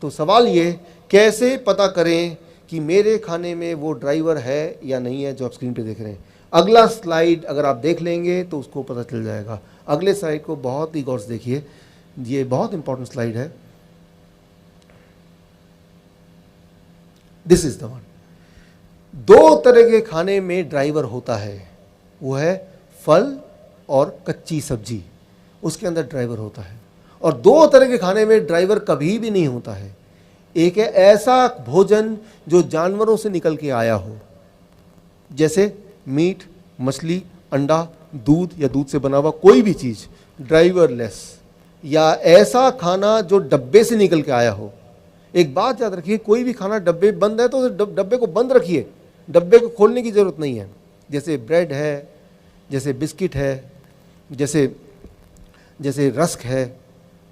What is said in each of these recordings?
तो सवाल ये, कैसे पता करें कि मेरे खाने में वो ड्राइवर है या नहीं है जो आप स्क्रीन पे देख रहे हैं। अगला स्लाइड अगर आप देख लेंगे तो उसको पता चल जाएगा। अगले स्लाइड को बहुत ही गौर से देखिए, ये बहुत इंपॉर्टेंट स्लाइड है। This is the one. दो तरह के खाने में ड्राइवर होता है, वो है फल और कच्ची सब्जी, उसके अंदर ड्राइवर होता है। और दो तरह के खाने में ड्राइवर कभी भी नहीं होता है। एक है ऐसा भोजन जो जानवरों से निकल के आया हो, जैसे मीट, मछली, अंडा, दूध या दूध से बना हुआ कोई भी चीज़ ड्राइवरलेस, या ऐसा खाना जो डब्बे से निकल के आया हो। एक बात याद रखिए, कोई भी खाना डब्बे बंद है तो डब्बे को बंद रखिए, डब्बे को खोलने की ज़रूरत नहीं है। जैसे ब्रेड है, जैसे बिस्किट है, जैसे रस्क है।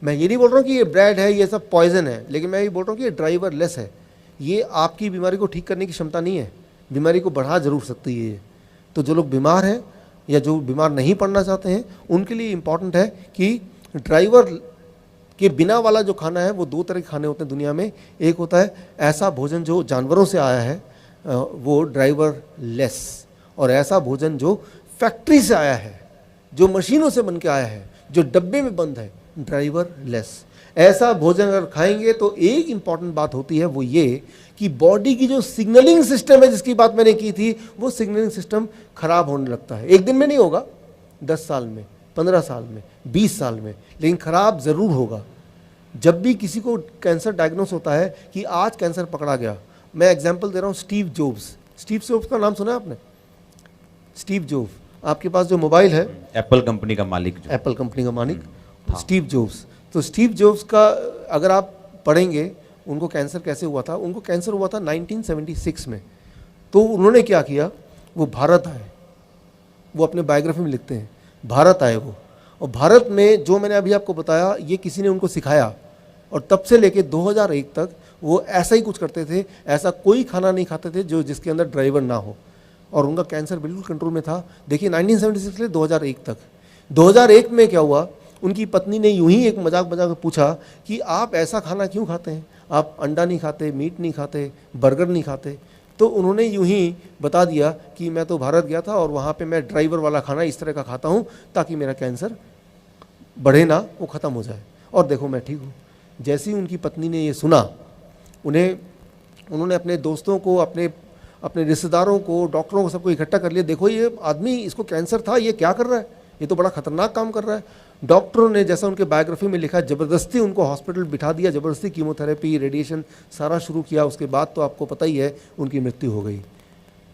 मैं ये नहीं बोल रहा हूँ कि ये ब्रेड है, ये सब पॉइजन है, लेकिन मैं ये बोल रहा हूँ कि ये ड्राइवरलेस है। ये आपकी बीमारी को ठीक करने की क्षमता नहीं है, बीमारी को बढ़ा जरूर सकती है ये। तो जो लोग बीमार हैं या जो बीमार नहीं पड़ना चाहते हैं, उनके लिए इम्पॉर्टेंट है कि ड्राइवर के बिना वाला जो खाना है, वो दो तरह के खाने होते हैं दुनिया में। एक होता है ऐसा भोजन जो जानवरों से आया है, वो ड्राइवरलेस, और ऐसा भोजन जो फैक्ट्री से आया है, जो मशीनों से बन के आया है, जो डब्बे में बंद है, ड्राइवरलेस। ऐसा भोजन अगर खाएंगे तो एक इंपॉर्टेंट बात होती है, वो ये कि बॉडी की जो सिग्नलिंग सिस्टम है, जिसकी बात मैंने की थी, वो सिग्नलिंग सिस्टम खराब होने लगता है। एक दिन में नहीं होगा, 10 साल में, 15 साल में, 20 साल में, लेकिन खराब ज़रूर होगा। जब भी किसी को कैंसर डायग्नोस होता है कि आज कैंसर पकड़ा गया, मैं एग्जाम्पल दे रहा हूँ, स्टीव जॉब्स का नाम सुना है आपने? स्टीव जॉब्स, आपके पास जो मोबाइल है, एप्पल कंपनी का मालिक, एप्पल कंपनी का मालिक, स्टीव जॉब्स। तो स्टीव जॉब्स का अगर आप पढ़ेंगे, उनको कैंसर कैसे हुआ था, उनको कैंसर हुआ था 1976 में। तो उन्होंने क्या किया, वो भारत आए, वो अपने बायोग्राफी में लिखते हैं, भारत आए वो, और भारत में जो मैंने अभी आपको बताया, ये किसी ने उनको सिखाया, और तब से लेके 2001 तक वो ऐसा ही कुछ करते थे। ऐसा कोई खाना नहीं खाते थे जो जिसके अंदर ड्राइवर ना हो, और उनका कैंसर बिल्कुल कंट्रोल में था। देखिए 1976 से 2001 तक। 2001 में क्या हुआ, उनकी पत्नी ने यूं ही एक मजाक में पूछा कि आप ऐसा खाना क्यों खाते हैं, आप अंडा नहीं खाते, मीट नहीं खाते, बर्गर नहीं खाते। तो उन्होंने यूं ही बता दिया कि मैं तो भारत गया था और वहाँ पे मैं ड्राइवर वाला खाना इस तरह का खाता हूँ ताकि मेरा कैंसर बढ़े ना, वो ख़त्म हो जाए, और देखो मैं ठीक हूँ। जैसे ही उनकी पत्नी ने ये सुना, उन्होंने अपने दोस्तों को, अपने रिश्तेदारों को, डॉक्टरों को, सबको इकट्ठा कर लिया। देखो ये आदमी, इसको कैंसर था, ये क्या कर रहा है, ये तो बड़ा खतरनाक काम कर रहा है। डॉक्टरों ने, जैसा उनके बायोग्राफी में लिखा, ज़बरदस्ती उनको हॉस्पिटल बिठा दिया, ज़बरदस्ती कीमोथेरेपी, रेडिएशन सारा शुरू किया। उसके बाद तो आपको पता ही है, उनकी मृत्यु हो गई।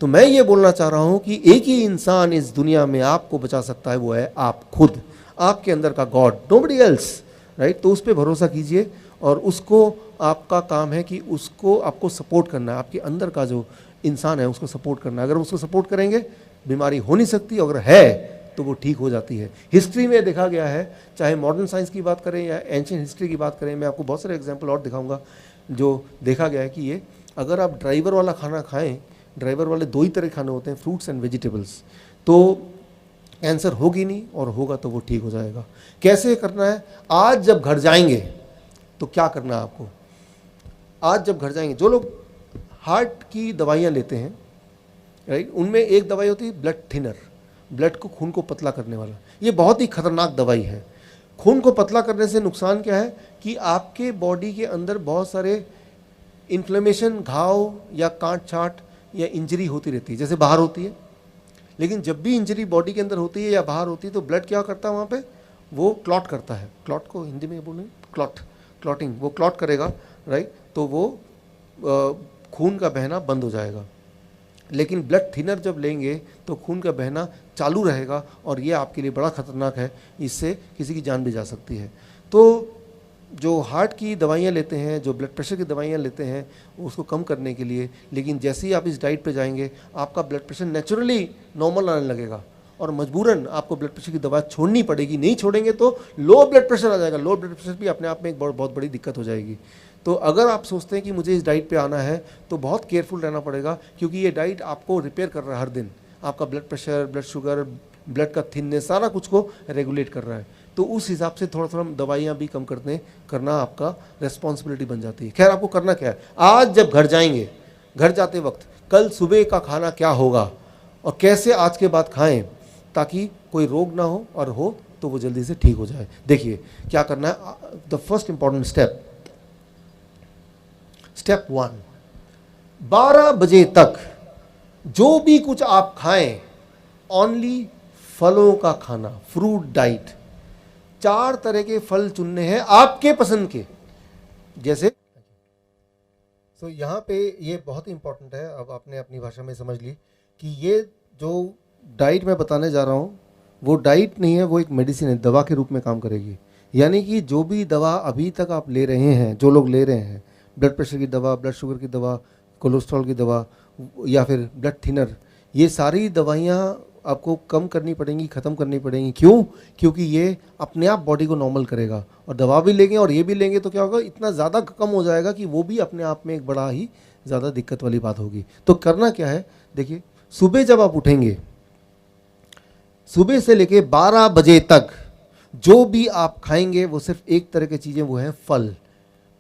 तो मैं ये बोलना चाह रहा हूँ कि एक ही इंसान इस दुनिया में आपको बचा सकता है, वो है आप खुद, आपके अंदर का गॉड, नोबडी एल्स, राइट। तो उस पर भरोसा कीजिए, और उसको, आपका काम है कि उसको आपको सपोर्ट करना है, आपके अंदर का जो इंसान है उसको सपोर्ट करना है। अगर उसको सपोर्ट करेंगे, बीमारी हो नहीं सकती, अगर है तो वो ठीक हो जाती है। हिस्ट्री में देखा गया है, चाहे मॉडर्न साइंस की बात करें या एंशिएंट हिस्ट्री की बात करें, मैं आपको बहुत सारे एग्जांपल और दिखाऊंगा, जो देखा गया है कि ये अगर आप ड्राइवर वाला खाना खाएं, ड्राइवर वाले दो ही तरह के खाने होते हैं, फ्रूट्स एंड वेजिटेबल्स, तो कैंसर होगी नहीं, और होगा तो वो ठीक हो जाएगा। कैसे करना है, आज जब घर जाएंगे तो क्या करना है आपको। आज जब घर जाएंगे, जो लोग हार्ट की दवाइयाँ लेते हैं, राइट, उनमें एक दवाई होती है ब्लड थिनर, ब्लड को, खून को पतला करने वाला। ये बहुत ही खतरनाक दवाई है। खून को पतला करने से नुकसान क्या है कि आपके बॉडी के अंदर बहुत सारे इन्फ्लेमेशन, घाव या काट छाट या इंजरी होती रहती है, जैसे बाहर होती है। लेकिन जब भी इंजरी बॉडी के अंदर होती है या बाहर होती है, तो ब्लड क्या करता है वहाँ पे, वो क्लॉट करता है। क्लॉट को हिंदी में बोलेंगे क्लॉटिंग, वो क्लॉट करेगा, राइट। तो वो खून का बहना बंद हो जाएगा। लेकिन ब्लड थिनर जब लेंगे तो खून का बहना चालू रहेगा, और ये आपके लिए बड़ा खतरनाक है, इससे किसी की जान भी जा सकती है। तो जो हार्ट की दवाइयाँ लेते हैं, जो ब्लड प्रेशर की दवाइयाँ लेते हैं, उसको कम करने के लिए, लेकिन जैसे ही आप इस डाइट पे जाएंगे, आपका ब्लड प्रेशर नेचुरली नॉर्मल आने लगेगा, और मजबूरन आपको ब्लड प्रेशर की दवा छोड़नी पड़ेगी। नहीं छोड़ेंगे तो लो ब्लड प्रेशर आ जाएगा। लो ब्लड प्रेशर भी अपने आप में एक बहुत बड़ी दिक्कत हो जाएगी। तो अगर आप सोचते हैं कि मुझे इस डाइट पे आना है, तो बहुत केयरफुल रहना पड़ेगा, क्योंकि ये डाइट आपको रिपेयर कर रहा है हर दिन। आपका blood pressure, blood sugar, blood का थिननेस, सारा कुछ को रेगुलेट कर रहा है। तो उस हिसाब से थोड़ा थोड़ा दवाइयाँ भी कम करना आपका रिस्पॉन्सिबिलिटी बन जाती है। खैर, आपको करना क्या है, आज जब घर जाएंगे, घर जाते वक्त कल सुबह का खाना क्या होगा और कैसे आज के बाद खाएं ताकि कोई रोग ना हो, और हो तो वो जल्दी से ठीक हो जाए। देखिए क्या करना है। द फर्स्ट इंपॉर्टेंट स्टेप 1, 12 बजे तक जो भी कुछ आप खाएं, ओनली फलों का खाना, फ्रूट डाइट। 4 तरह के फल चुनने हैं आपके पसंद के। जैसे यहाँ पे ये बहुत ही इंपॉर्टेंट है, अब आपने अपनी भाषा में समझ ली कि ये जो डाइट मैं बताने जा रहा हूँ वो डाइट नहीं है, वो एक मेडिसिन है, दवा के रूप में काम करेगी। यानी कि जो भी दवा अभी तक आप ले रहे हैं, जो लोग ले रहे हैं, ब्लड प्रेशर की दवा, ब्लड शुगर की दवा, कोलेस्ट्रॉल की दवा या फिर ब्लड थिनर, ये सारी दवाइयाँ आपको कम करनी पड़ेंगी, ख़त्म करनी पड़ेंगी। क्यों? क्योंकि ये अपने आप बॉडी को नॉर्मल करेगा, और दवा भी लेंगे और ये भी लेंगे तो क्या होगा, इतना ज़्यादा कम हो जाएगा कि वो भी अपने आप में एक बड़ा ही ज़्यादा दिक्कत वाली बात होगी। तो करना क्या है, देखिए सुबह जब आप उठेंगे, सुबह से लेके 12 बजे तक जो भी आप खाएंगे वो सिर्फ एक तरह की चीज़ें, वो हैं फल।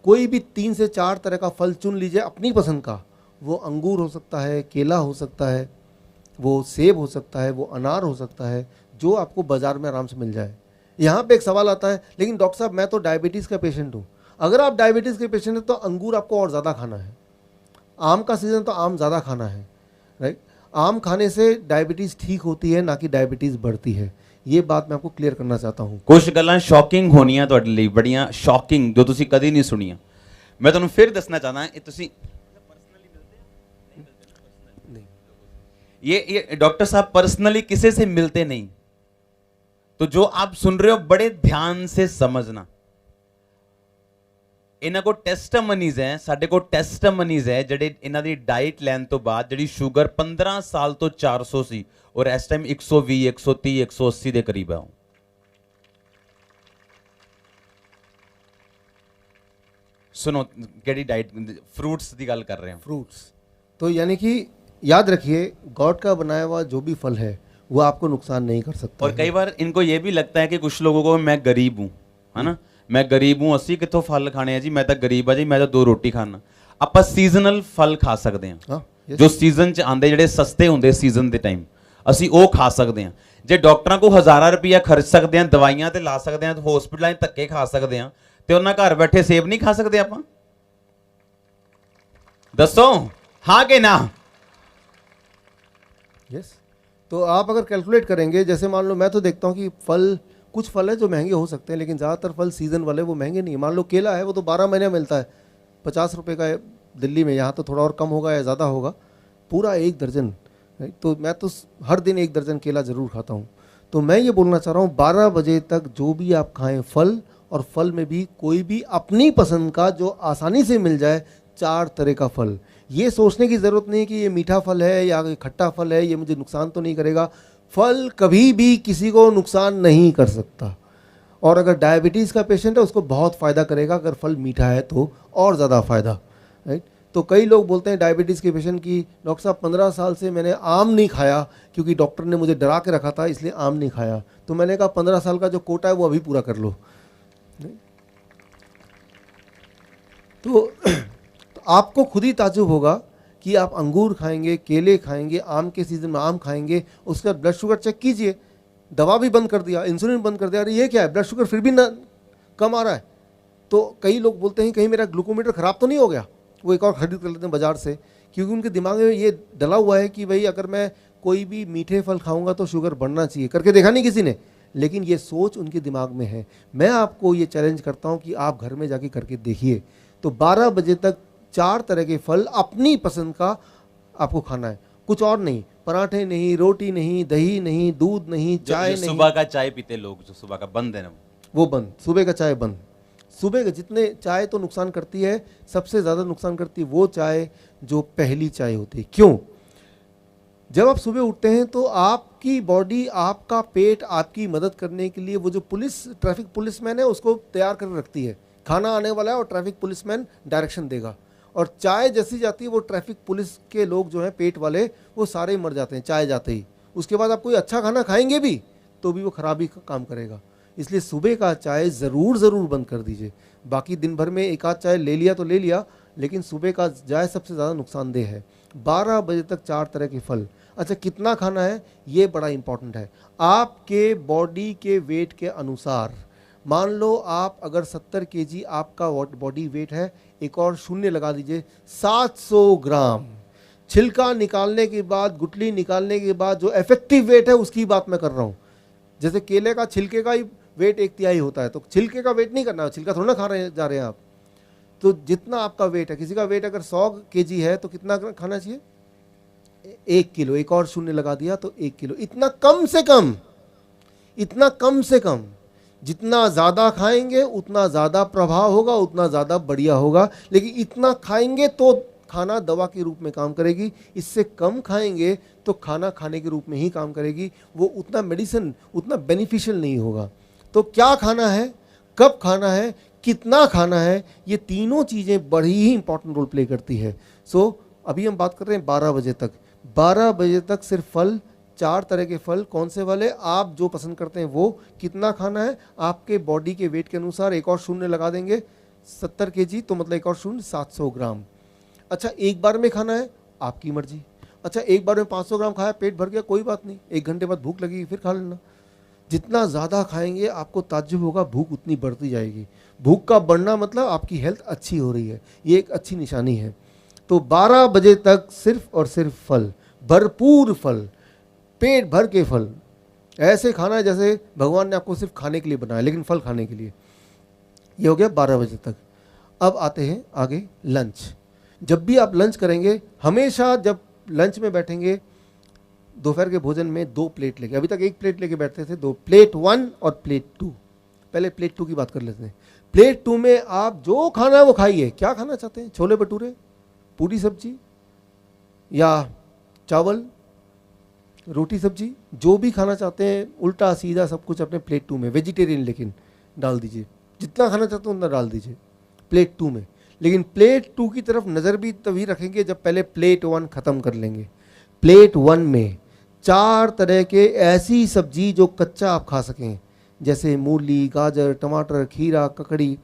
कोई भी 3 से 4 तरह का फल चुन लीजिए अपनी पसंद का। वो अंगूर हो सकता है, केला हो सकता है, वो सेब हो सकता है, वो अनार हो सकता है, जो आपको बाज़ार में आराम से मिल जाए। यहाँ पे एक सवाल आता है, लेकिन डॉक्टर साहब मैं तो डायबिटीज़ का पेशेंट हूँ। अगर आप डायबिटीज़ के पेशेंट हैं तो अंगूर आपको और ज़्यादा खाना है। आम का सीज़न तो आम ज़्यादा खाना है, राइट। आम खाने से डायबिटीज़ ठीक होती है, ना कि डायबिटीज़ बढ़ती है। ये बात मैं आपको क्लियर करना चाहता हूँ। कुछ गल्लां शॉकिंग होनियां ਤੁਹਾਡੇ ਲਈ, ਬੜੀਆਂ ਸ਼ੌਕਿੰਗ, ਜੋ ਤੁਸੀਂ ਕਦੀ ਨਹੀਂ ਸੁਣੀਆਂ। मैं ਤੁਹਾਨੂੰ फिर ਦੱਸਣਾ ਚਾਹਦਾ ਇਹ ਤੁਸੀਂ ये डॉक्टर साहब पर्सनली किसी से मिलते नहीं, तो जो आप सुन रहे हो बड़े ध्यान से समझना। इन्हां को टेस्टमनीज है, साडे को टेस्टमनीज है ਜਿਹੜੇ ਇਹਨਾਂ ਦੀ ਡਾਈਟ ਲੈਣ ਤੋਂ ਬਾਅਦ ਜਿਹੜੀ ਸ਼ੂਗਰ 15 ਸਾਲ ਤੋਂ 400 ਸੀ और इस टाइम 120 130 180 ਦੇ ਕਰੀਬ ਹੈ। सुनो केड़ी डाइट, फ्रूट्स की गल कर रहे हैं। फ्रूट्स तो यानी कि याद रखिए, गॉड का बनाया हुआ जो भी फल है वो आपको नुकसान नहीं कर सकता। और कई बार इनको ये भी लगता है कि कुछ लोगों को मैं गरीब हूँ, है ना, मैं गरीब हूँ, असी कितों फल खाने हैं जी, मैं तो गरीब है जी, मैं तो 2 रोटी खाना। आप सीजनल फल खा सकते हैं, जो सीजन च आते ਜਿਹੜੇ सस्ते होंगे सीजन के टाइम, ਅਸੀਂ ਉਹ ਖਾ ਸਕਦੇ ਹਾਂ। ਜੇ ਡਾਕਟਰਾਂ ਕੋ ਹਜ਼ਾਰਾਂ ਰੁਪਈਆ ਖਰਚ ਸਕਦੇ ਹਾਂ, ਦਵਾਈਆਂ ਤੇ ਲਾ ਸਕਦੇ ਹਾਂ, ਹਸਪੀਟਲਾਂ 'ਚ ਧੱਕੇ ਖਾ ਸਕਦੇ ਹਾਂ, ਤੇ ਉਹਨਾਂ ਘਰ ਬੈਠੇ ਸੇਬ ਨਹੀਂ ਖਾ ਸਕਦੇ ਆਪਾਂ? ਦੱਸੋ हाँ कि ना? यस। तो आप अगर कैलकुलेट करेंगे, जैसे मान लो मैं तो देखता हूँ कि फल, कुछ फल है जो महंगे हो सकते हैं, लेकिन ज़्यादातर फल सीज़न वाले वो महंगे नहीं है। मान लो केला है, वो तो 12 महीने मिलता है, 50 रुपये का है दिल्ली में, यहाँ तो थोड़ा और कम होगा या ज़्यादा होगा, पूरा 1 दर्जन। तो मैं तो हर दिन 1 दर्जन केला ज़रूर खाता हूँ। तो मैं ये बोलना चाह रहा हूँ, 12 बजे तक जो भी आप खाएं फल, और फल में भी कोई भी अपनी पसंद का जो आसानी से मिल जाए, 4 तरह का फल। ये सोचने की ज़रूरत नहीं कि ये मीठा फल है या खट्टा फल है, ये मुझे नुकसान तो नहीं करेगा। फल कभी भी किसी को नुकसान नहीं कर सकता, और अगर डायबिटीज़ का पेशेंट है उसको बहुत फ़ायदा करेगा। अगर फल मीठा है तो और ज़्यादा फ़ायदा, राइट। तो कई लोग बोलते हैं डायबिटीज़ के पेशेंट की, डॉक्टर साहब 15 साल से मैंने आम नहीं खाया क्योंकि डॉक्टर ने मुझे डरा के रखा था, इसलिए आम नहीं खाया। तो मैंने कहा 15 साल का जो कोटा है वो अभी पूरा कर लो। तो आपको खुद ही ताज्जुब होगा कि आप अंगूर खाएंगे, केले खाएंगे, आम के सीज़न में आम खाएंगे, उसके बाद ब्लड शुगर चेक कीजिए, दवा भी बंद कर दिया, इंसुलिन बंद कर दिया, अरे ये क्या है, ब्लड शुगर फिर भी ना कम आ रहा है। तो कई लोग बोलते हैं कहीं मेरा ग्लूकोमीटर ख़राब तो नहीं हो गया, वो एक और खरीद कर लेते हैं बाज़ार से, क्योंकि उनके दिमाग में ये डला हुआ है कि भाई अगर मैं कोई भी मीठे फल खाऊंगा तो शुगर बढ़ना चाहिए। करके देखा नहीं किसी ने, लेकिन ये सोच उनके दिमाग में है। मैं आपको ये चैलेंज करता हूँ कि आप घर में जाके करके देखिए। तो 12 बजे तक 4 तरह के फल अपनी पसंद का आपको खाना है, कुछ और नहीं। पराठे नहीं, रोटी नहीं, दही नहीं, दूध नहीं, चाय नहीं। सुबह का चाय पीते लोग, जो सुबह का बंद है ना, वो बंद, सुबह का चाय बंद। सुबह के जितने चाय तो नुकसान करती है, सबसे ज़्यादा नुकसान करती है वो चाय जो पहली चाय होती है। क्यों? जब आप सुबह उठते हैं तो आपकी बॉडी, आपका पेट आपकी मदद करने के लिए वो जो ट्रैफिक पुलिसमैन है उसको तैयार कर रखती है। खाना आने वाला है और ट्रैफिक पुलिसमैन डायरेक्शन देगा, और चाय जैसी जाती है वो ट्रैफिक पुलिस के लोग जो हैं पेट वाले, वो सारे मर जाते हैं चाय जाते ही। उसके बाद आप कोई अच्छा खाना खाएंगे भी तो भी वो खराबी का काम करेगा। इसलिए सुबह का चाय ज़रूर बंद कर दीजिए। बाकी दिन भर में एक आध चाय ले लिया तो ले लिया, लेकिन सुबह का चाय सबसे ज़्यादा नुकसानदेह है। 12 बजे तक 4 तरह के फल। अच्छा, कितना खाना है ये बड़ा इंपॉर्टेंट है। आपके बॉडी के वेट के अनुसार, मान लो आप अगर 70 केजी आपका बॉडी वेट है, एक और शून्य लगा दीजिए, 700 ग्राम। छिलका निकालने के बाद, गुठली निकालने के बाद जो इफेक्टिव वेट है उसकी बात मैं कर रहा हूँ। जैसे केले का छिलके का ही वेट 1/3 होता है, तो छिलके का वेट नहीं करना है, छिलका थोड़ा ना जा रहे हैं आप। तो जितना आपका वेट है, किसी का वेट अगर 100 केजी है तो कितना खाना चाहिए? 1 किलो। एक और शून्य लगा दिया तो 1 किलो। इतना कम से कम, इतना कम से कम। जितना ज़्यादा खाएंगे उतना ज़्यादा प्रभाव होगा, उतना ज़्यादा बढ़िया होगा। लेकिन इतना खाएंगे तो खाना दवा के रूप में काम करेगी, इससे कम खाएंगे तो खाना खाने के रूप में ही काम करेगी, वो उतना मेडिसिन, उतना बेनिफिशियल नहीं होगा। तो क्या खाना है, कब खाना है, कितना खाना है, ये तीनों चीज़ें बड़ी ही इंपॉर्टेंट रोल प्ले करती है। सो अभी हम बात कर रहे हैं 12 बजे तक। 12 बजे तक सिर्फ फल, 4 तरह के फल। कौन से वाले? आप जो पसंद करते हैं वो। कितना खाना है? आपके बॉडी के वेट के अनुसार एक और शून्य लगा देंगे। 70 केजी तो मतलब एक और शून्य 700 ग्राम। अच्छा, एक बार में खाना है, आपकी मर्जी। अच्छा, एक बार में 500 ग्राम खाया, पेट भर गया, कोई बात नहीं, 1 घंटे बाद भूख लगेगी फिर खा लेना। जितना ज़्यादा खाएंगे आपको ताज्जुब होगा, भूख उतनी बढ़ती जाएगी। भूख का बढ़ना मतलब आपकी हेल्थ अच्छी हो रही है, ये एक अच्छी निशानी है। तो 12 बजे तक सिर्फ और सिर्फ फल, भरपूर फल, पेट भर के फल। ऐसे खाना है जैसे भगवान ने आपको सिर्फ खाने के लिए बनाया, लेकिन फल खाने के लिए। ये हो गया 12 बजे तक। अब आते हैं आगे लंच। जब भी आप लंच करेंगे, हमेशा जब लंच में बैठेंगे, दोपहर के भोजन में 2 प्लेट लेके, अभी तक 1 प्लेट लेके बैठते थे, 2 प्लेट 1 और प्लेट 2। पहले प्लेट 2 की बात कर लेते हैं। प्लेट 2 में आप जो खाना है वो खाइए। क्या खाना चाहते हैं? छोले भटूरे, पूरी सब्जी या चावल, रोटी सब्जी, जो भी खाना चाहते हैं, उल्टा सीधा सब कुछ अपने प्लेट 2 में, वेजिटेरियन लेकिन डाल दीजिए। जितना खाना चाहते हो उतना डाल दीजिए प्लेट 2 में। लेकिन प्लेट 2 की तरफ नज़र भी तभी रखेंगे जब पहले प्लेट 1 ख़त्म कर लेंगे। प्लेट 1 में 4 तरह के ऐसी सब्जी जो कच्चा आप खा सकें, जैसे मूली, गाजर, टमाटर, खीरा, ककड़ी,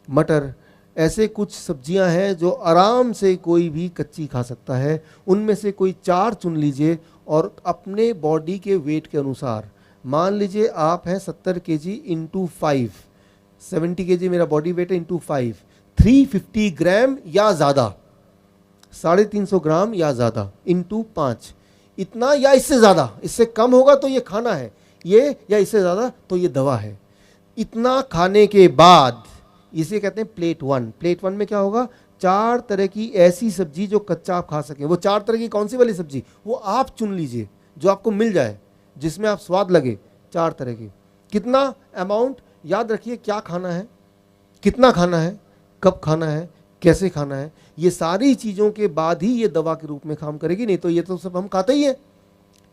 मटर। ऐसे कुछ सब्जियां हैं जो आराम से कोई भी कच्ची खा सकता है। उनमें से कोई 4 चुन लीजिए और अपने बॉडी के वेट के अनुसार, मान लीजिए आप हैं 70 केजी इंटू 5, 70 केजी मेरा बॉडी वेट है, इंटू 5, 350 ग्राम या ज़्यादा, 350 ग्राम या ज़्यादा, इंटू 5, इतना या इससे ज़्यादा। इससे कम होगा तो ये खाना है ये, या इससे ज़्यादा तो ये दवा है। इतना खाने के बाद इसे कहते हैं प्लेट 1। प्लेट 1 में क्या होगा? 4 तरह की ऐसी सब्जी जो कच्चा आप खा सकें। वो 4 तरह की कौन सी वाली सब्जी, वो आप चुन लीजिए, जो आपको मिल जाए, जिसमें आप स्वाद लगे। 4 तरह की। कितना अमाउंट? याद रखिए, क्या खाना है, कितना खाना है, कब खाना है, कैसे खाना है, ये सारी चीज़ों के बाद ही ये दवा के रूप में काम करेगी। नहीं तो ये तो सब हम खाते ही हैं,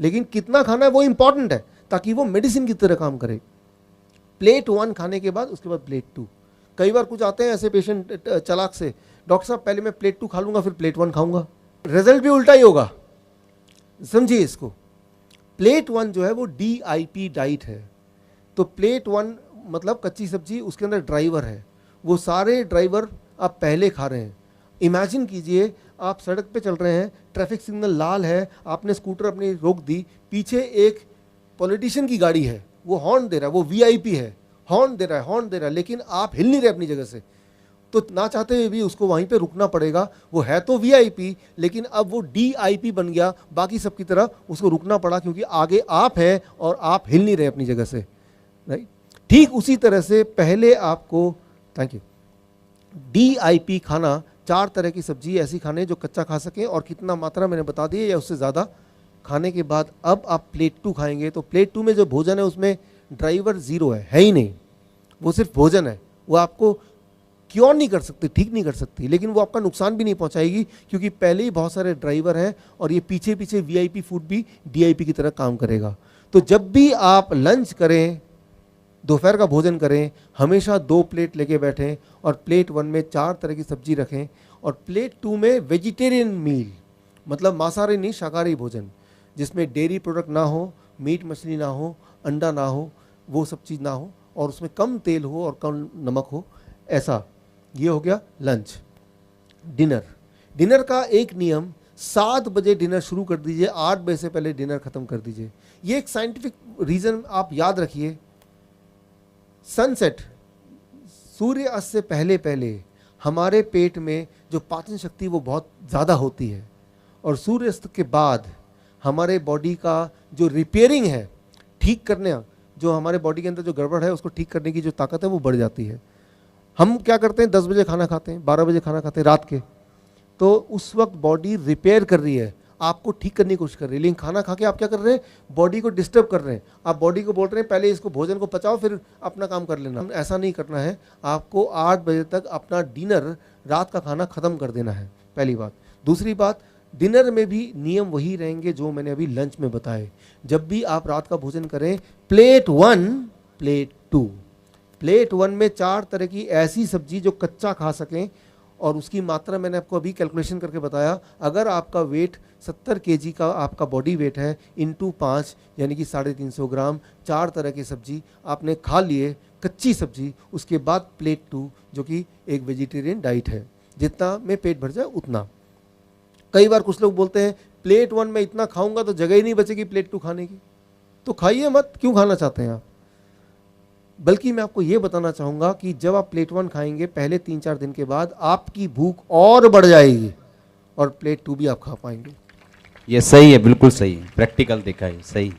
लेकिन कितना खाना है वो इंपॉर्टेंट है, ताकि वो मेडिसिन की तरह काम करे। प्लेट 1 खाने के बाद उसके बाद प्लेट 2। कई बार कुछ आते हैं ऐसे पेशेंट चालाक से, डॉक्टर साहब पहले मैं प्लेट 2 खा लूँगा फिर प्लेट 1 खाऊंगा। रिजल्ट भी उल्टा ही होगा, समझिए इसको। प्लेट 1 जो है वो DIP डाइट है। तो प्लेट 1 मतलब कच्ची सब्जी, उसके अंदर ड्राइवर है, वो सारे ड्राइवर आप पहले खा रहे हैं। इमेजिन कीजिए आप सड़क पे चल रहे हैं, ट्रैफिक सिग्नल लाल है, आपने स्कूटर अपनी रोक दी, पीछे एक पॉलिटिशियन की गाड़ी है, वो हॉर्न दे रहा है, वो VIP है, हॉर्न दे रहा है, लेकिन आप हिल नहीं रहे अपनी जगह से। तो ना चाहते हुए भी उसको वहीं पे रुकना पड़ेगा। वो है तो VIP, लेकिन अब वो DIP बन गया, बाकी सब की तरह उसको रुकना पड़ा, क्योंकि आगे आप हैं और आप हिल नहीं रहे अपनी जगह से, राइट। ठीक उसी तरह से पहले आपको, थैंक यू, DIP खाना, 4 तरह की सब्जी ऐसी खाने जो कच्चा खा सकें, और कितना मात्रा मैंने बता दी है, या उससे ज़्यादा। खाने के बाद अब आप प्लेट 2 खाएंगे, तो प्लेट 2 में जो भोजन है उसमें ड्राइवर 0 है ही नहीं, वो सिर्फ भोजन है। वो आपको क्योर नहीं कर सकती, ठीक नहीं कर सकती, लेकिन वो आपका नुकसान भी नहीं पहुंचाएगी, क्योंकि पहले ही बहुत सारे ड्राइवर हैं, और ये पीछे पीछे VIP फूड भी DIP की तरह काम करेगा। तो जब भी आप लंच करें, दोपहर का भोजन करें, हमेशा 2 प्लेट लेके बैठें, और प्लेट 1 में 4 तरह की सब्जी रखें, और प्लेट 2 में वेजिटेरियन मील, मतलब मांसाहारी नहीं, शाकाहारी भोजन, जिसमें डेयरी प्रोडक्ट ना हो, मीट मछली ना हो, अंडा ना हो, वो सब चीज़ ना हो, और उसमें कम तेल हो और कम नमक हो, ऐसा। ये हो गया लंच। डिनर का एक नियम, 7 बजे डिनर शुरू कर दीजिए, 8 बजे से पहले डिनर खत्म कर दीजिए। ये एक साइंटिफिक रीजन आप याद रखिए। सनसेट, सूर्यास्त से पहले पहले हमारे पेट में जो पाचन शक्ति वो बहुत ज़्यादा होती है, और सूर्यास्त के बाद हमारे बॉडी का जो रिपेयरिंग है, ठीक करने, जो हमारे बॉडी के अंदर जो गड़बड़ है उसको ठीक करने की जो ताकत है वो बढ़ जाती है। हम क्या करते हैं, 10 बजे खाना खाते हैं, 12 बजे खाना खाते हैं रात के, तो उस वक्त बॉडी रिपेयर कर रही है, आपको ठीक करने की कोशिश कर रही है। लेकिन खाना खा के आप क्या कर रहे हैं, बॉडी को डिस्टर्ब कर रहे हैं। आप बॉडी को बोल रहे हैं पहले इसको भोजन को पचाओ फिर अपना काम कर लेना। ऐसा नहीं करना है, आपको 8 बजे तक अपना डिनर, रात का खाना खत्म कर देना है, पहली बात। दूसरी बात, डिनर में भी नियम वही रहेंगे जो मैंने अभी लंच में बताए। जब भी आप रात का भोजन करें, प्लेट 1, प्लेट 2, प्लेट 1 में 4 तरह की ऐसी सब्जी जो कच्चा खा सकें, और उसकी मात्रा मैंने आपको अभी कैलकुलेशन करके बताया। अगर आपका वेट 70 kg का आपका बॉडी वेट है, इंटू 5 यानी कि 350 ग्राम, 4 तरह की सब्जी आपने खा लिए, कच्ची सब्जी। उसके बाद प्लेट 2 जो कि एक वेजिटेरियन डाइट है, जितना में पेट भर जाए उतना। कई बार कुछ लोग बोलते हैं प्लेट 1 में इतना खाऊंगा तो जगह ही नहीं बचेगी प्लेट 2 खाने की, तो खाइए मत, क्यों खाना चाहते हैं आप। बल्कि मैं आपको ये बताना चाहूँगा कि जब आप प्लेट 1 खाएंगे, पहले 3-4 दिन के बाद आपकी भूख और बढ़ जाएगी और प्लेट 2 भी आप खा पाएंगे। ये सही है, बिल्कुल सही है, प्रैक्टिकल देखा है, सही।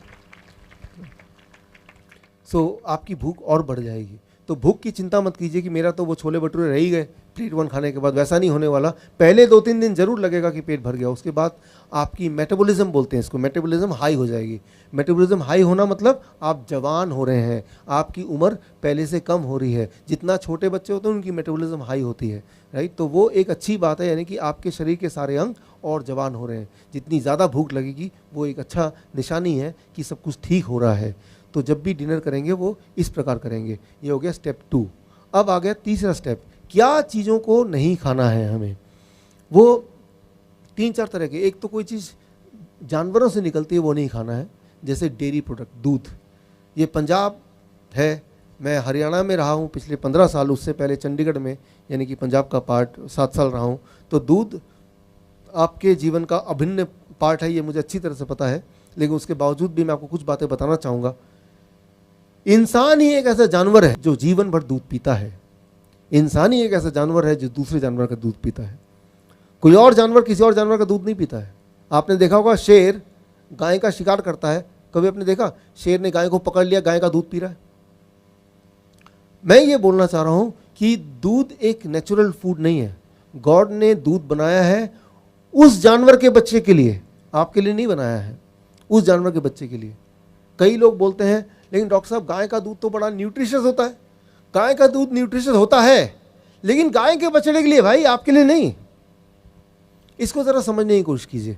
आपकी भूख और बढ़ जाएगी। तो भूख की चिंता मत कीजिए कि मेरा तो वो छोले भटूरे रह ही गए प्लेट 1 खाने के बाद, वैसा नहीं होने वाला। पहले 2-3 दिन जरूर लगेगा कि पेट भर गया, उसके बाद आपकी मेटाबॉलिज्म बोलते हैं इसको, मेटाबॉलिज्म हाई हो जाएगी। मेटाबॉलिज्म हाई होना मतलब आप जवान हो रहे हैं, आपकी उम्र पहले से कम हो रही है। जितना छोटे बच्चे होते हैं उनकी मेटाबॉलिज्म हाई होती है, राइट। तो वो एक अच्छी बात है, यानी कि आपके शरीर के सारे अंग और जवान हो रहे हैं। जितनी ज़्यादा भूख लगेगी वो एक अच्छा निशानी है कि सब कुछ ठीक हो रहा है। तो जब भी डिनर करेंगे वो इस प्रकार करेंगे। ये हो गया स्टेप 2। अब आ गया तीसरा स्टेप, क्या चीज़ों को नहीं खाना है हमें। वो 3-4 तरह के, एक तो कोई चीज़ जानवरों से निकलती है वो नहीं खाना है, जैसे डेयरी प्रोडक्ट, दूध। ये पंजाब है, मैं हरियाणा में रहा हूँ पिछले 15 साल, उससे पहले चंडीगढ़ में यानी कि पंजाब का पार्ट 7 साल रहा हूँ। तो दूध आपके जीवन का अभिन्न पार्ट है, ये मुझे अच्छी तरह से पता है। लेकिन उसके बावजूद भी मैं आपको कुछ बातें बताना चाहूँगा। इंसान ही एक ऐसा जानवर है जो जीवन भर दूध पीता है। इंसान ही एक ऐसा जानवर है जो दूसरे जानवर का दूध पीता है। कोई और जानवर किसी और जानवर का दूध नहीं पीता है। आपने देखा होगा शेर गाय का शिकार करता है, कभी आपने देखा शेर ने गाय को पकड़ लिया, गाय का दूध पी रहा है। मैं ये बोलना चाह रहा हूँ कि दूध एक नेचुरल फूड नहीं है। गॉड ने दूध बनाया है उस जानवर के बच्चे के लिए, आपके लिए नहीं बनाया है, उस जानवर के बच्चे के लिए। कई लोग बोलते हैं लेकिन डॉक्टर साहब गाय का दूध तो बड़ा न्यूट्रिशियस होता है। गाय का दूध न्यूट्रिशियस होता है लेकिन गाय के बछड़े के लिए भाई, आपके लिए नहीं। इसको ज़रा समझने की कोशिश कीजिए,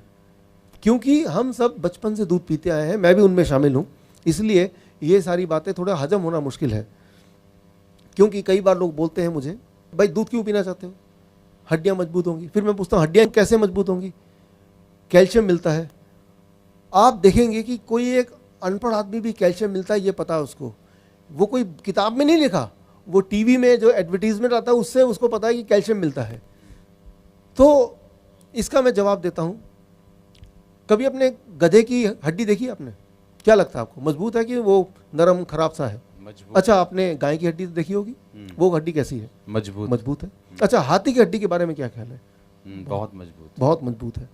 क्योंकि हम सब बचपन से दूध पीते आए हैं, मैं भी उनमें शामिल हूँ, इसलिए ये सारी बातें थोड़ा हजम होना मुश्किल है। क्योंकि कई बार लोग बोलते हैं मुझे, भाई दूध क्यों पीना चाहते हो, हड्डियाँ मजबूत होंगी। फिर मैं पूछता हूँ हड्डियाँ कैसे मजबूत होंगी, कैल्शियम मिलता है। आप देखेंगे कि कोई एक अनपढ़ आदमी भी कैल्शियम मिलता है ये पता है उसको, वो कोई किताब में नहीं लिखा, वो टीवी में जो एडवर्टीजमेंट आता है उससे उसको पता है कि कैल्शियम मिलता है। तो इसका मैं जवाब देता हूँ, कभी अपने गधे की हड्डी देखी आपने, क्या लगता है आपको, मजबूत है कि वो नरम खराब सा है? अच्छा, आपने गाय की हड्डी तो देखी होगी, वो हड्डी कैसी है? मजबूत है। अच्छा, हाथी की हड्डी के बारे में क्या ख्याल है? बहुत मजबूत, बहुत मजबूत है।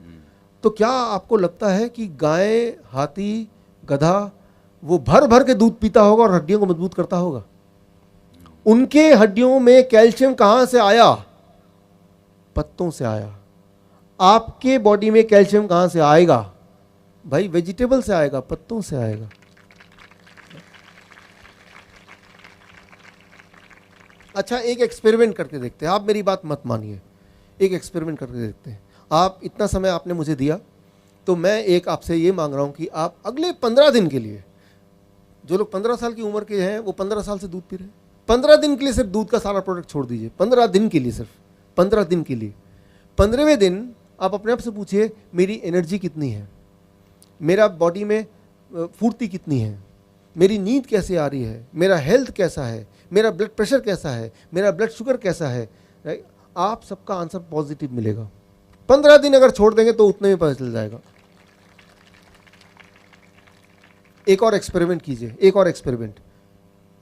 तो क्या आपको लगता है कि गाय, हाथी, गधा वो भर भर के दूध पीता होगा और हड्डियों को मजबूत करता होगा? उनके हड्डियों में कैल्शियम कहां से आया? पत्तों से आया। आपके बॉडी में कैल्शियम कहां से आएगा भाई? वेजिटेबल से आएगा, पत्तों से आएगा। अच्छा, एक एक्सपेरिमेंट करके देखते हैं, आप मेरी बात मत मानिए, एक एक्सपेरिमेंट करके देखते हैं। आप इतना समय आपने मुझे दिया, तो मैं एक आपसे ये मांग रहा हूं कि आप अगले 15 दिन के लिए, जो लोग 15 साल की उम्र के हैं वो 15 साल से दूध पी रहे हैं, 15 दिन के लिए सिर्फ दूध का सारा प्रोडक्ट छोड़ दीजिए। 15 दिन के लिए, सिर्फ 15 दिन के लिए। 15वें दिन आप अपने आप से पूछिए मेरी एनर्जी कितनी है, मेरा बॉडी में फुर्ती कितनी है, मेरी नींद कैसे आ रही है, मेरा हेल्थ कैसा है, मेरा ब्लड प्रेशर कैसा है, मेरा ब्लड शुगर कैसा है, राइट? आप सबका आंसर पॉजिटिव मिलेगा। 15 दिन अगर छोड़ देंगे तो उतने में पता चल जाएगा। एक और एक्सपेरिमेंट कीजिए, एक और एक्सपेरिमेंट।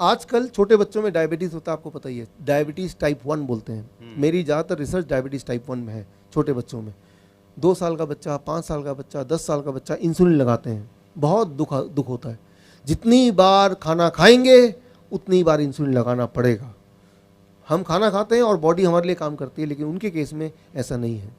आजकल छोटे बच्चों में डायबिटीज होता है, आपको पता ही है, डायबिटीज टाइप 1 बोलते हैं। मेरी ज़्यादातर रिसर्च डायबिटीज टाइप 1 में है, छोटे बच्चों में। 2 साल का बच्चा, 5 साल का बच्चा, 10 साल का बच्चा इंसुलिन लगाते हैं, बहुत दुख होता है। जितनी बार खाना खाएंगे उतनी बार इंसुलिन लगाना पड़ेगा। हम खाना खाते हैं और बॉडी हमारे लिए काम करती है, लेकिन उनके केस में ऐसा नहीं है।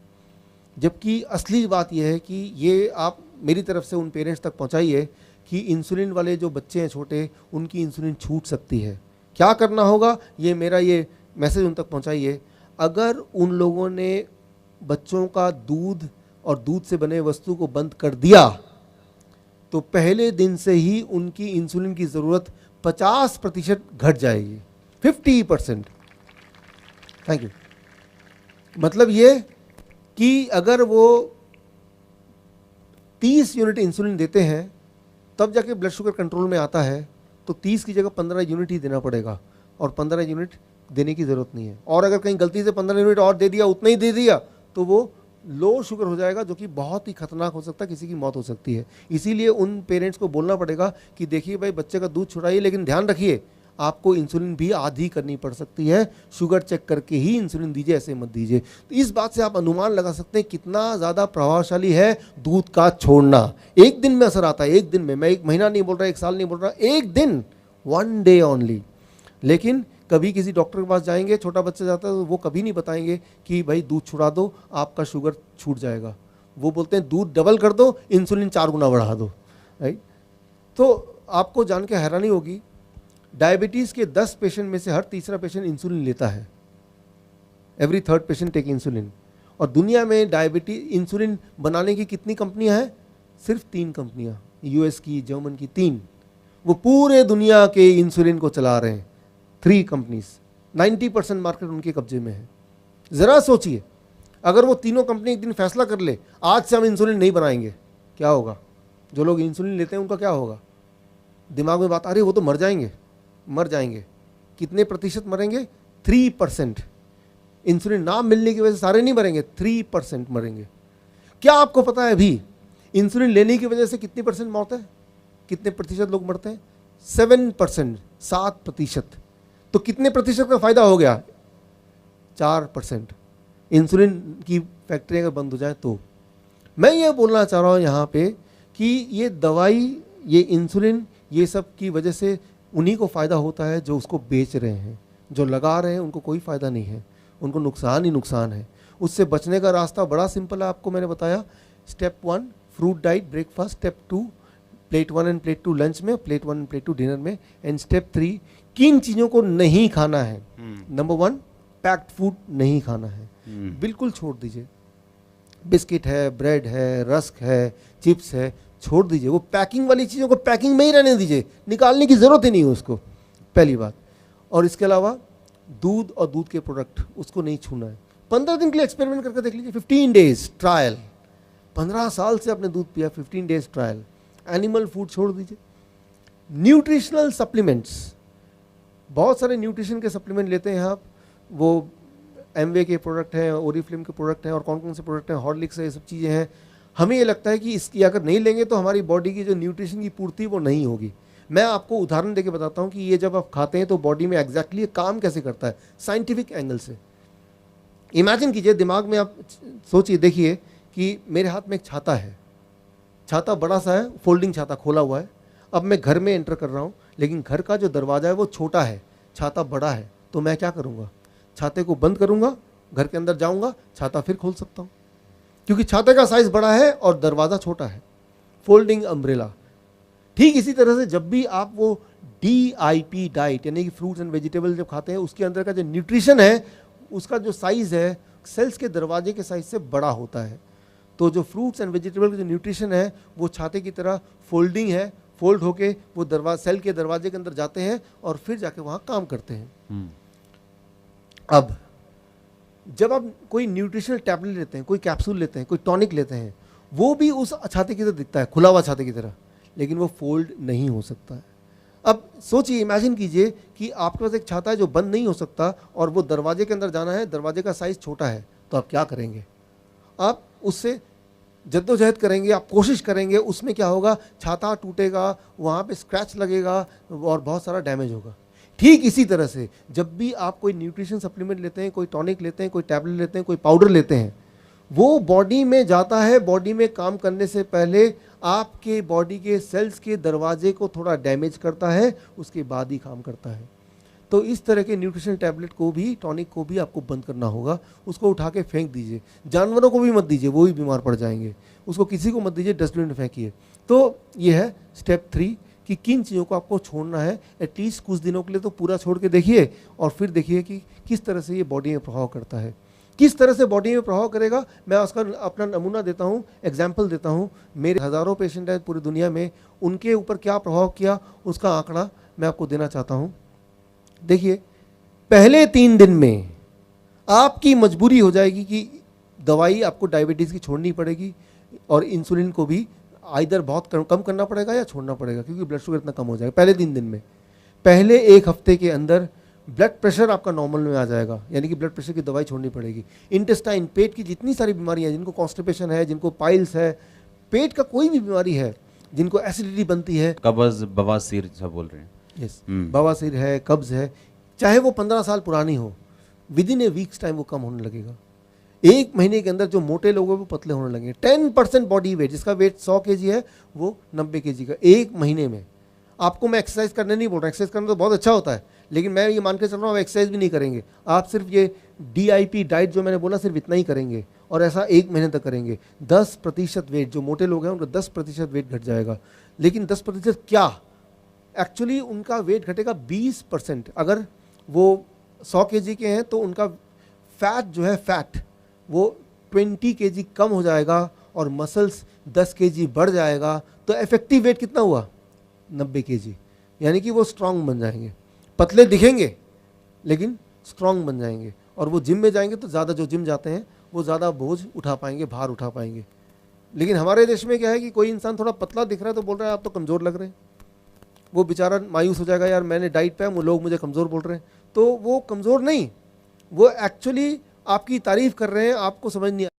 जबकि असली बात यह है कि ये आप मेरी तरफ से उन पेरेंट्स तक पहुंचाइए कि इंसुलिन वाले जो बच्चे हैं छोटे, उनकी इंसुलिन छूट सकती है। क्या करना होगा, ये मेरा ये मैसेज उन तक पहुंचाइए। अगर उन लोगों ने बच्चों का दूध और दूध से बने वस्तु को बंद कर दिया तो पहले दिन से ही उनकी इंसुलिन की ज़रूरत 50% घट जाएगी, 50%। Thank you. मतलब ये कि अगर वो 30 यूनिट इंसुलिन देते हैं तब जाके ब्लड शुगर कंट्रोल में आता है, तो 30 की जगह 15 यूनिट ही देना पड़ेगा, और 15 यूनिट देने की ज़रूरत नहीं है। और अगर कहीं गलती से 15 यूनिट और दे दिया, उतना ही दे दिया, तो वो लो शुगर हो जाएगा, जो कि बहुत ही खतरनाक हो सकता है, किसी की मौत हो सकती है। इसीलिए उन पेरेंट्स को बोलना पड़ेगा कि देखिए भाई, बच्चे का दूध छुड़ाइए, लेकिन ध्यान रखिए आपको इंसुलिन भी आधी करनी पड़ सकती है, शुगर चेक करके ही इंसुलिन दीजिए, ऐसे मत दीजिए। तो इस बात से आप अनुमान लगा सकते हैं कितना ज़्यादा प्रभावशाली है दूध का छोड़ना। एक दिन में असर आता है, एक दिन में। मैं 1 महीना नहीं बोल रहा, 1 साल नहीं बोल रहा, एक दिन, 1 डे ओनली। लेकिन कभी किसी डॉक्टर के पास जाएंगे, छोटा बच्चा जाता है, तो वो कभी नहीं बताएंगे कि भाई दूध छुड़ा दो, आपका शुगर छूट जाएगा। वो बोलते हैं दूध डबल कर दो, इंसुलिन 4 गुना बढ़ा दो, राइट? तो आपको जान के हैरानी होगी, डायबिटीज़ के 10 पेशेंट में से हर तीसरा पेशेंट इंसुलिन लेता है। Every 3rd patient take insulin. और दुनिया में डायबिटीज इंसुलिन बनाने की कितनी कंपनियां हैं? सिर्फ 3 कंपनियां, यूएस की, जर्मन की, 3। वो पूरे दुनिया के इंसुलिन को चला रहे हैं, 3 कंपनीज। 90% मार्केट उनके कब्जे में है। ज़रा सोचिए, अगर वो तीनों कंपनी एक दिन फैसला कर ले, आज से हम इंसुलिन नहीं बनाएंगे, क्या होगा? जो लोग इंसुलिन लेते हैं उनका क्या होगा? दिमाग में बात आ रही है, वो तो मर जाएंगे, मर जाएंगे। कितने प्रतिशत मरेंगे? 3%। इंसुलिन ना मिलने की वजह से सारे नहीं मरेंगे, 3% मरेंगे। क्या आपको पता है अभी इंसुलिन लेने की वजह से कितनी % मौत है? कितने प्रतिशत लोग मरते हैं? 7%, 7%। तो कितने प्रतिशत का फायदा हो गया? 4%। इंसुलिन की फैक्ट्री अगर बंद हो जाए तो। मैं ये बोलना चाह रहा हूँ यहाँ पे कि ये दवाई, ये इंसुलिन, ये सब की वजह से उन्हीं को फ़ायदा होता है जो उसको बेच रहे हैं। जो लगा रहे हैं उनको कोई फ़ायदा नहीं है, उनको नुकसान ही नुकसान है। उससे बचने का रास्ता बड़ा सिंपल है, आपको मैंने बताया। Step 1 fruit diet breakfast, step 2 plate 1 end plate 2 lunch में, प्लेट 1 एंड प्लेट 2 डिनर में, एंड स्टेप 3 किन चीज़ों को नहीं खाना है। नंबर 1 पैक्ड फूड नहीं खाना है, बिल्कुल छोड़ दीजिए। बिस्किट है, ब्रेड है, रस्क है, चिप्स है, छोड़ दीजिए। वो पैकिंग वाली चीज़ों को पैकिंग में ही रहने दीजिए, निकालने की ज़रूरत ही नहीं है उसको, पहली बात। और इसके अलावा दूध और दूध के प्रोडक्ट, उसको नहीं छूना है। 15 दिन के लिए एक्सपेरिमेंट करके देख लीजिए, 15 डेज ट्रायल। 15 साल से आपने दूध पिया, 15 डेज ट्रायल। एनिमल फूड छोड़ दीजिए। न्यूट्रिशनल सप्लीमेंट्स, बहुत सारे न्यूट्रिशन के सप्लीमेंट लेते हैं आप, वो एमवे के प्रोडक्ट हैं, ओरिफ्लेम के प्रोडक्ट हैं, और कौन कौन से प्रोडक्ट हैं, हॉर्लिक्स है, ये सब चीज़ें हैं। हमें ये लगता है कि इसकी अगर नहीं लेंगे तो हमारी बॉडी की जो न्यूट्रिशन की पूर्ति वो नहीं होगी। मैं आपको उदाहरण देके बताता हूँ कि ये जब आप खाते हैं तो बॉडी में एग्जैक्टली ये काम कैसे करता है, साइंटिफिक एंगल से। इमेजिन कीजिए, दिमाग में आप सोचिए, देखिए कि मेरे हाथ में एक छाता है, छाता बड़ा सा है, फोल्डिंग छाता खोला हुआ है। अब मैं घर में एंटर कर रहा हूँ, लेकिन घर का जो दरवाज़ा है वो छोटा है, छाता बड़ा है, तो मैं क्या करूँगा? छाते को बंद करूँगा, घर के अंदर जाऊँगा, छाता फिर खोल सकता हूँ, क्योंकि छाते का साइज़ बड़ा है और दरवाज़ा छोटा है। Folding umbrella. ठीक इसी तरह से जब भी आप वो DIP डाइट, यानी कि फ्रूट्स एंड वेजिटेबल जब खाते हैं, उसके अंदर का जो न्यूट्रिशन है, उसका जो साइज़ है सेल्स के दरवाजे के साइज़ से बड़ा होता है। तो जो फ्रूट्स एंड वेजिटेबल का जो न्यूट्रिशन है वो छाते की तरह फोल्डिंग है, फोल्ड होके वो सेल के दरवाजे के अंदर जाते हैं और फिर जाके वहाँ काम करते हैं। अब जब आप कोई न्यूट्रिशनल टैबलेट लेते हैं, कोई कैप्सूल लेते हैं, कोई टॉनिक लेते हैं, वो भी उस छाते की तरह दिखता है, खुला हुआ छाते की तरह, लेकिन वो फोल्ड नहीं हो सकता है। अब सोचिए, इमेजिन कीजिए कि आपके पास एक छाता है जो बंद नहीं हो सकता और वो दरवाजे के अंदर जाना है, दरवाजे का साइज छोटा है, तो आप क्या करेंगे? आप उससे जद्दोजहद करेंगे, आप कोशिश करेंगे, उसमें क्या होगा? छाता टूटेगा, वहाँ पे स्क्रैच लगेगा और बहुत सारा डैमेज होगा। ठीक इसी तरह से जब भी आप कोई न्यूट्रिशन सप्लीमेंट लेते हैं, कोई टॉनिक लेते हैं, कोई टैबलेट लेते हैं, कोई पाउडर लेते हैं, वो बॉडी में जाता है, बॉडी में काम करने से पहले आपके बॉडी के सेल्स के दरवाजे को थोड़ा डैमेज करता है, उसके बाद ही काम करता है। तो इस तरह के न्यूट्रिशन टैबलेट को भी, टॉनिक को भी आपको बंद करना होगा। उसको उठा के फेंक दीजिए। जानवरों को भी मत दीजिए, वो भी बीमार पड़ जाएंगे। उसको किसी को मत दीजिए, डस्टबिन में फेंकिए। तो ये है स्टेप 3 कि किन चीज़ों को आपको छोड़ना है। एटलीस्ट कुछ दिनों के लिए तो पूरा छोड़ के देखिए और फिर देखिए कि किस तरह से ये बॉडी में प्रभाव करता है। किस तरह से बॉडी में प्रभाव करेगा, मैं उसका अपना नमूना देता हूँ, एग्जाम्पल देता हूँ। मेरे हज़ारों पेशेंट हैं पूरी दुनिया में, उनके ऊपर क्या प्रभाव किया उसका आंकड़ा मैं आपको देना चाहता हूँ। देखिए, पहले 3 दिन में आपकी मजबूरी हो जाएगी कि दवाई आपको डायबिटीज़ की छोड़नी पड़ेगी और इंसुलिन को भी आइदर बहुत कम करना पड़ेगा या छोड़ना पड़ेगा, क्योंकि ब्लड शुगर इतना कम हो जाएगा पहले 3 दिन में। पहले 1 हफ्ते के अंदर ब्लड प्रेशर आपका नॉर्मल में आ जाएगा, यानी कि ब्लड प्रेशर की दवाई छोड़नी पड़ेगी। इंटेस्टाइन, पेट की जितनी सारी बीमारियां हैं, जिनको कॉन्स्टिपेशन है, जिनको पाइल्स है, पेट का कोई भी बीमारी है, जिनको एसिडिटी बनती है, कब्ज, बवासीर सब बोल रहे हैं, यस, बवासीर है, कब्ज है, चाहे वो 15 साल पुरानी हो, with in A weeks time वो कम होने लगेगा। 1 महीने के अंदर जो मोटे लोग हैं वो पतले होने लगेंगे। 10% बॉडी वेट, जिसका वेट 100 kg है, वो 90 kg का 1 महीने में। आपको मैं एक्सरसाइज करने नहीं बोल रहा, एक्सरसाइज करना तो बहुत अच्छा होता है, लेकिन मैं ये मान के चल रहा हूँ आप एक्सरसाइज भी नहीं करेंगे, आप सिर्फ ये DIP डाइट जो मैंने बोला सिर्फ इतना ही करेंगे और ऐसा 1 महीने तक करेंगे। 10% वेट, जो मोटे लोग हैं उनका 10% वेट घट जाएगा। लेकिन 10% क्या? एक्चुअली उनका वेट घटेगा 20%। अगर वो 100 kg के हैं तो उनका फैट जो है, फैट वो 20 kg कम हो जाएगा और मसल्स 10 kg बढ़ जाएगा। तो इफेक्टिव वेट कितना हुआ? 90 kg। यानी कि वो स्ट्रांग बन जाएंगे, पतले दिखेंगे लेकिन स्ट्रांग बन जाएंगे। और वो जिम में जाएंगे तो ज़्यादा, जो जिम जाते हैं वो ज़्यादा बोझ उठा पाएंगे, भार उठा पाएंगे। लेकिन हमारे देश में क्या है कि कोई इंसान थोड़ा पतला दिख रहा है तो बोल रहा है आप तो कमज़ोर लग रहे हैं। वो बेचारा मायूस हो जाएगा, यार मैंने डाइट पे, वो लोग मुझे कमज़ोर बोल रहे हैं। तो वो कमज़ोर नहीं, वो एक्चुअली आपकी तारीफ़ कर रहे हैं, आपको समझ नहीं